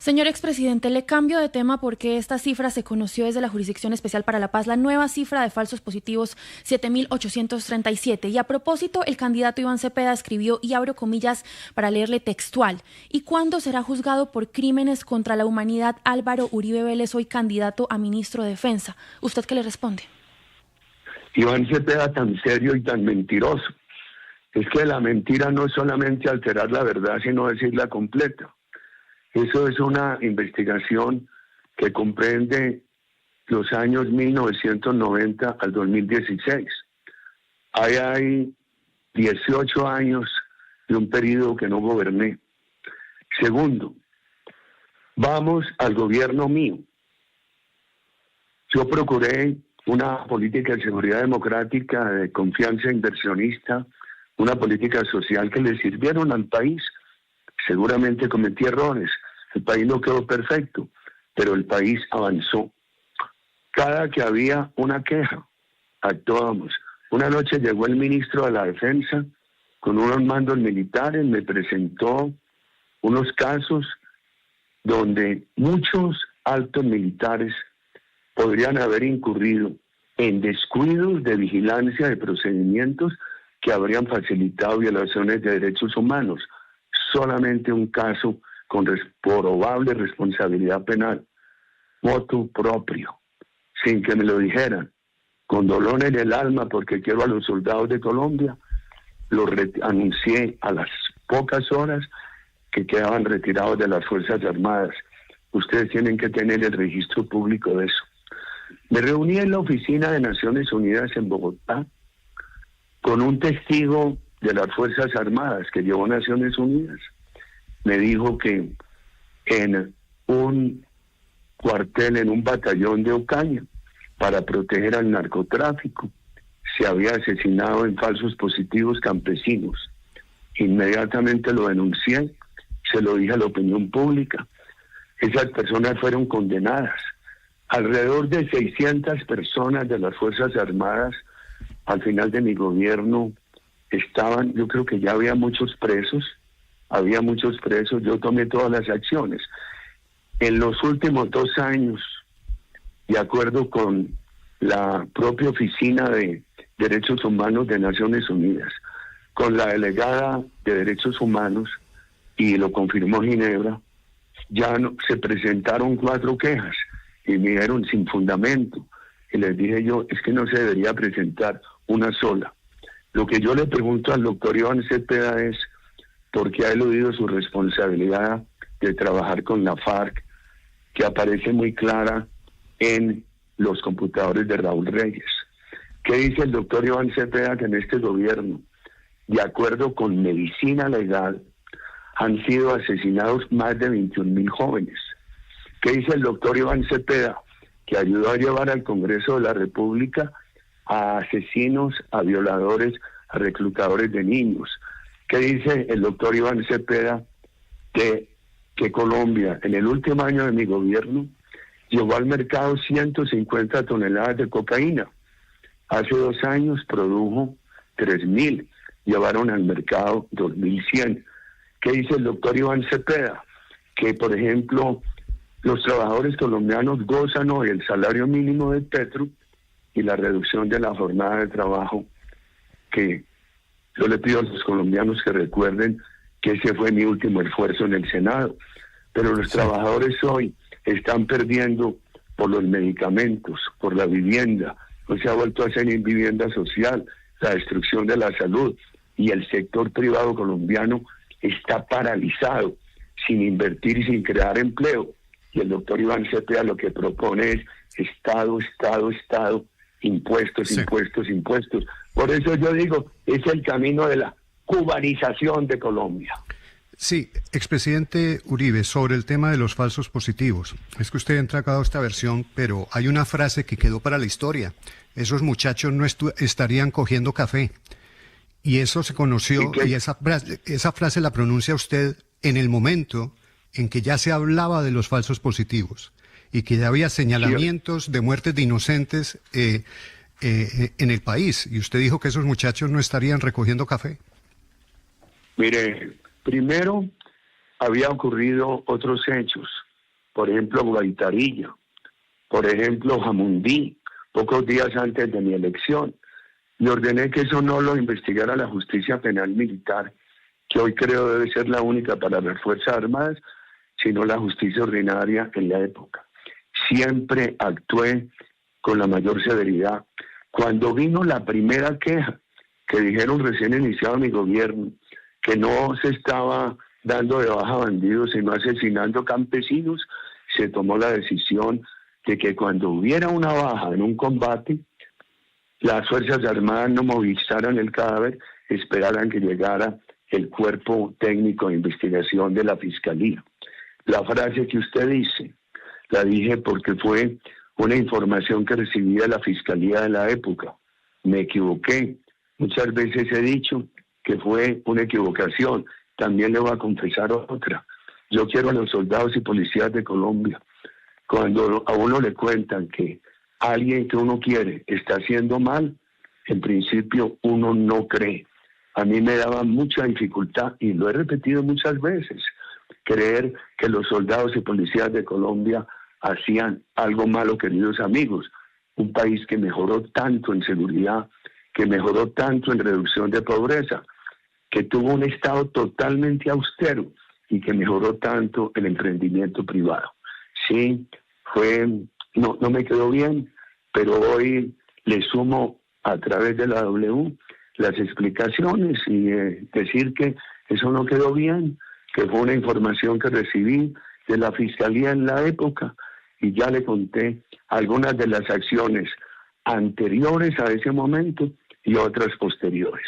Señor expresidente, le cambio de tema porque esta cifra se conoció desde la Jurisdicción Especial para la Paz, la nueva cifra de falsos positivos, 7.837. Y a propósito, el candidato Iván Cepeda escribió, y abro comillas para leerle textual: ¿y cuándo será juzgado por crímenes contra la humanidad Álvaro Uribe Vélez, hoy candidato a ministro de Defensa? ¿Usted qué le responde? Iván Cepeda, tan serio y tan mentiroso. Es que la mentira no es solamente alterar la verdad, sino decirla completa. Eso es una investigación que comprende los años 1990 al 2016. Ahí hay 18 años de un periodo que no goberné. Segundo, vamos al gobierno mío. Yo procuré una política de seguridad democrática, de confianza inversionista, una política social que le sirvieron al país. Seguramente cometí errores, el país no quedó perfecto, pero el país avanzó. Cada que había una queja, actuábamos. Una noche llegó el ministro de la Defensa con unos mandos militares, me presentó unos casos donde muchos altos militares podrían haber incurrido en descuidos de vigilancia de procedimientos que habrían facilitado violaciones de derechos humanos. Solamente un caso con probable responsabilidad penal, motu propio, sin que me lo dijeran, con dolor en el alma porque quiero a los soldados de Colombia, lo anuncié a las pocas horas que quedaban retirados de las Fuerzas Armadas. Ustedes tienen que tener el registro público de eso. Me reuní en la oficina de Naciones Unidas en Bogotá con un testigo de las Fuerzas Armadas que llevó Naciones Unidas. Me dijo que en un cuartel, en un batallón de Ocaña, para proteger al narcotráfico, se había asesinado en falsos positivos campesinos. Inmediatamente lo denuncié, se lo dije a la opinión pública. Esas personas fueron condenadas. Alrededor de 600 personas de las Fuerzas Armadas, al final de mi gobierno, estaban, yo creo que ya había muchos presos, yo tomé todas las acciones. En los últimos 2 años, de acuerdo con la propia Oficina de Derechos Humanos de Naciones Unidas, con la delegada de Derechos Humanos, y lo confirmó Ginebra, ya no, se presentaron 4 quejas, y me dijeron sin fundamento. Y les dije yo, es que no se debería presentar una sola. Lo que yo le pregunto al doctor Iván Cepeda es por qué ha eludido su responsabilidad de trabajar con la FARC, que aparece muy clara en los computadores de Raúl Reyes. ¿Qué dice el doctor Iván Cepeda? Que en este gobierno, de acuerdo con medicina legal, han sido asesinados más de 21.000 jóvenes. ¿Qué dice el doctor Iván Cepeda? Que ayudó a llevar al Congreso de la República a asesinos, a violadores, a reclutadores de niños. ¿Qué dice el doctor Iván Cepeda? Que Colombia, en el último año de mi gobierno, llevó al mercado 150 toneladas de cocaína. Hace 2 años produjo 3.000, llevaron al mercado 2.100. ¿Qué dice el doctor Iván Cepeda? Que, por ejemplo, los trabajadores colombianos gozan hoy el salario mínimo de Petro y la reducción de la jornada de trabajo, que yo le pido a los colombianos que recuerden que ese fue mi último esfuerzo en el Senado. Pero los trabajadores hoy están perdiendo por los medicamentos, por la vivienda. No se ha vuelto a hacer en vivienda social, la destrucción de la salud, y el sector privado colombiano está paralizado, sin invertir y sin crear empleo. Y el doctor Iván Cepeda lo que propone es Estado, impuestos, impuestos. Por eso yo digo, es el camino de la cubanización de Colombia. Sí, expresidente Uribe, sobre el tema de los falsos positivos. Es que usted ha entregado esta versión, pero hay una frase que quedó para la historia. Esos muchachos no estarían cogiendo café. Y eso se conoció, y esa frase la pronuncia usted en el momento en que ya se hablaba de los falsos positivos y que ya había señalamientos de muertes de inocentes en el país. Y usted dijo que esos muchachos no estarían recogiendo café. Mire, primero había ocurrido otros hechos. por ejemplo Guaitarilla, por ejemplo Jamundí, pocos días antes de mi elección, y ordené que eso no lo investigara la justicia penal militar, que hoy creo debe ser la única para las Fuerzas Armadas, sino la justicia ordinaria en la época. Siempre actué con la mayor severidad. Cuando vino la primera queja, que dijeron recién iniciado mi gobierno, que no se estaba dando de baja bandidos, sino asesinando campesinos, se tomó la decisión de que cuando hubiera una baja en un combate, las Fuerzas Armadas no movilizaran el cadáver, esperaran que llegara el cuerpo técnico de investigación de la Fiscalía. La frase que usted dice, la dije porque fue una información que recibí de la Fiscalía de la época. Me equivoqué. Muchas veces he dicho que fue una equivocación. También le voy a confesar otra. Yo quiero a los soldados y policías de Colombia. Cuando a uno le cuentan que alguien que uno quiere está haciendo mal, en principio uno no cree. A mí me daba mucha dificultad, y lo he repetido muchas veces, creer que los soldados y policías de Colombia hacían algo malo, queridos amigos. Un país que mejoró tanto en seguridad, que mejoró tanto en reducción de pobreza, que tuvo un Estado totalmente austero y que mejoró tanto el emprendimiento privado. Sí, no me quedó bien, pero hoy le sumo a través de la W las explicaciones y decir que eso no quedó bien, que fue una información que recibí de la Fiscalía en la época, y ya le conté algunas de las acciones anteriores a ese momento y otras posteriores.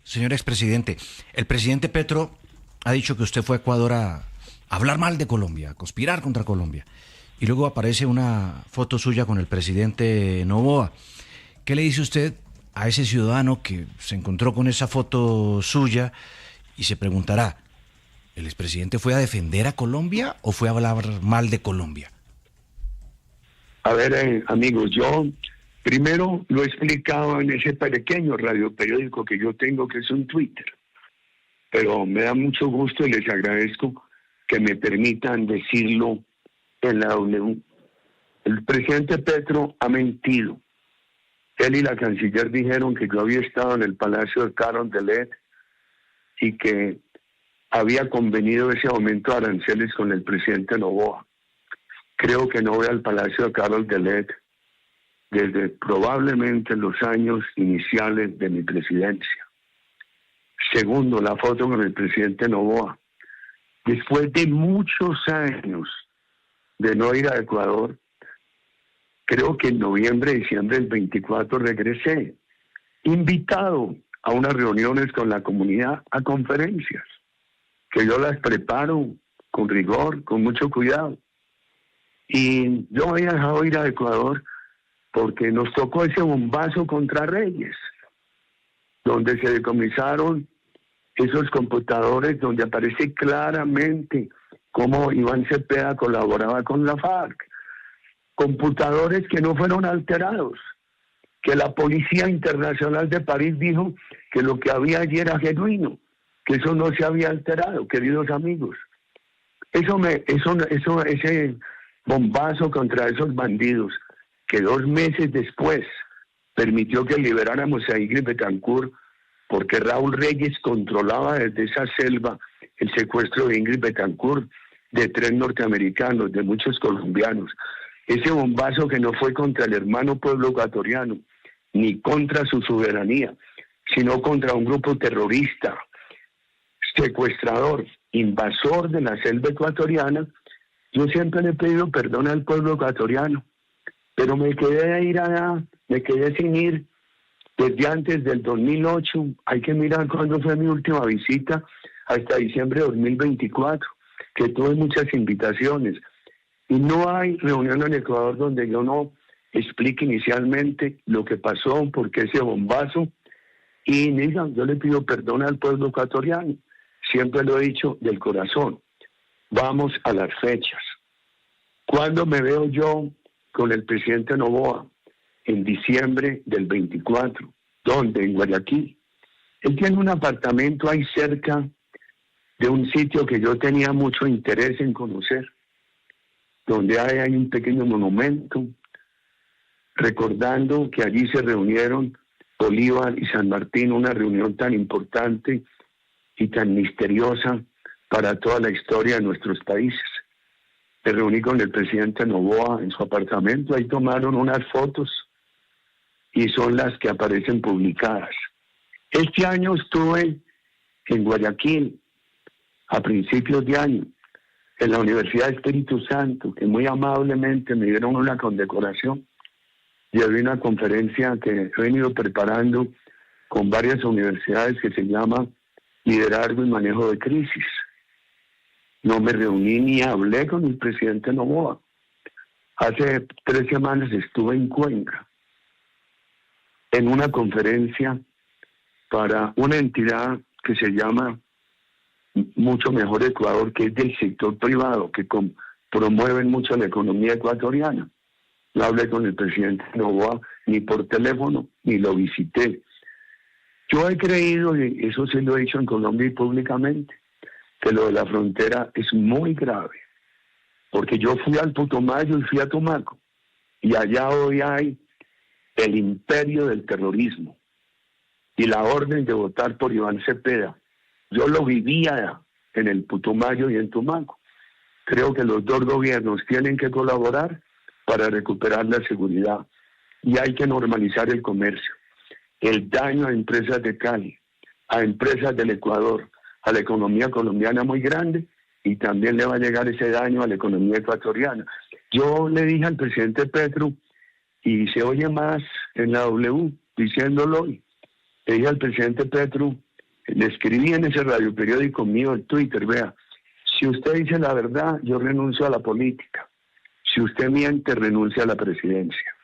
Señor expresidente, el presidente Petro ha dicho que usted fue a Ecuador a hablar mal de Colombia, a conspirar contra Colombia, y luego aparece una foto suya con el presidente Noboa. ¿Qué le dice usted a ese ciudadano que se encontró con esa foto suya y se preguntará, ¿el expresidente fue a defender a Colombia o fue a hablar mal de Colombia? A ver, amigos, yo primero lo he explicado en ese pequeño radioperiódico que yo tengo, que es un Twitter, pero me da mucho gusto y les agradezco que me permitan decirlo en la W. El presidente Petro ha mentido. Él y la canciller dijeron que yo había estado en el Palacio de Carondelet y que había convenido ese aumento de aranceles con el presidente Noboa. Creo que no voy al Palacio de Carondelet desde probablemente los años iniciales de mi presidencia. Segundo, la foto con el presidente Noboa. Después de muchos años de no ir a Ecuador, creo que en noviembre, diciembre del 24 regresé, invitado a unas reuniones con la comunidad, a conferencias, que yo las preparo con rigor, con mucho cuidado. Y yo había dejado ir a Ecuador porque nos tocó ese bombazo contra Reyes, donde se decomisaron esos computadores donde aparece claramente cómo Iván Cepeda colaboraba con la FARC. Computadores que no fueron alterados, que la Policía Internacional de París dijo que lo que había allí era genuino, que eso no se había alterado, queridos amigos. Ese bombazo contra esos bandidos, que 2 meses después permitió que liberáramos a Ingrid Betancourt, porque Raúl Reyes controlaba desde esa selva el secuestro de Ingrid Betancourt, de 3 norteamericanos, de muchos colombianos. Ese bombazo que no fue contra el hermano pueblo ecuatoriano, ni contra su soberanía, sino contra un grupo terrorista, secuestrador, invasor de la selva ecuatoriana. Yo siempre le he pedido perdón al pueblo ecuatoriano, pero me quedé sin ir desde antes del 2008. Hay que mirar cuándo fue mi última visita, hasta diciembre de 2024, que tuve muchas invitaciones. Y no hay reunión en Ecuador donde yo no explique inicialmente lo que pasó, por qué ese bombazo. Y digan, yo le pido perdón al pueblo ecuatoriano. Siempre lo he dicho del corazón. Vamos a las fechas. ¿Cuándo me veo yo con el presidente Noboa? En diciembre del 24. ¿Dónde? En Guayaquil. Él tiene un apartamento ahí cerca de un sitio que yo tenía mucho interés en conocer, donde hay un pequeño monumento, recordando que allí se reunieron Bolívar y San Martín, una reunión tan importante y tan misteriosa para toda la historia de nuestros países. Me reuní con el presidente Noboa en su apartamento, ahí tomaron unas fotos y son las que aparecen publicadas. Este año estuve en Guayaquil, a principios de año, en la Universidad de Espíritu Santo, que muy amablemente me dieron una condecoración. Llevé una conferencia que he venido preparando con varias universidades que se llama Liderazgo y Manejo de Crisis. No me reuní ni hablé con el presidente Noboa. Hace 3 semanas estuve en Cuenca, en una conferencia para una entidad que se llama Mucho Mejor Ecuador, que es del sector privado, que promueven mucho la economía ecuatoriana. No hablé con el presidente Noboa ni por teléfono, ni lo visité. Yo he creído, y eso se lo he dicho en Colombia y públicamente, que lo de la frontera es muy grave. Porque yo fui al Putumayo y fui a Tumaco. Y allá hoy hay el imperio del terrorismo. Y la orden de votar por Iván Cepeda. Yo lo vivía en el Putumayo y en Tumaco. Creo que los dos gobiernos tienen que colaborar para recuperar la seguridad. Y hay que normalizar el comercio. El daño a empresas de Cali, a empresas del Ecuador, a la economía colombiana muy grande, y también le va a llegar ese daño a la economía ecuatoriana. Yo le dije al presidente Petro, y se oye más en la W, diciéndolo hoy, le dije al presidente Petro, le escribí en ese radioperiódico mío, en Twitter, vea, si usted dice la verdad, yo renuncio a la política. Si usted miente, renuncia a la presidencia.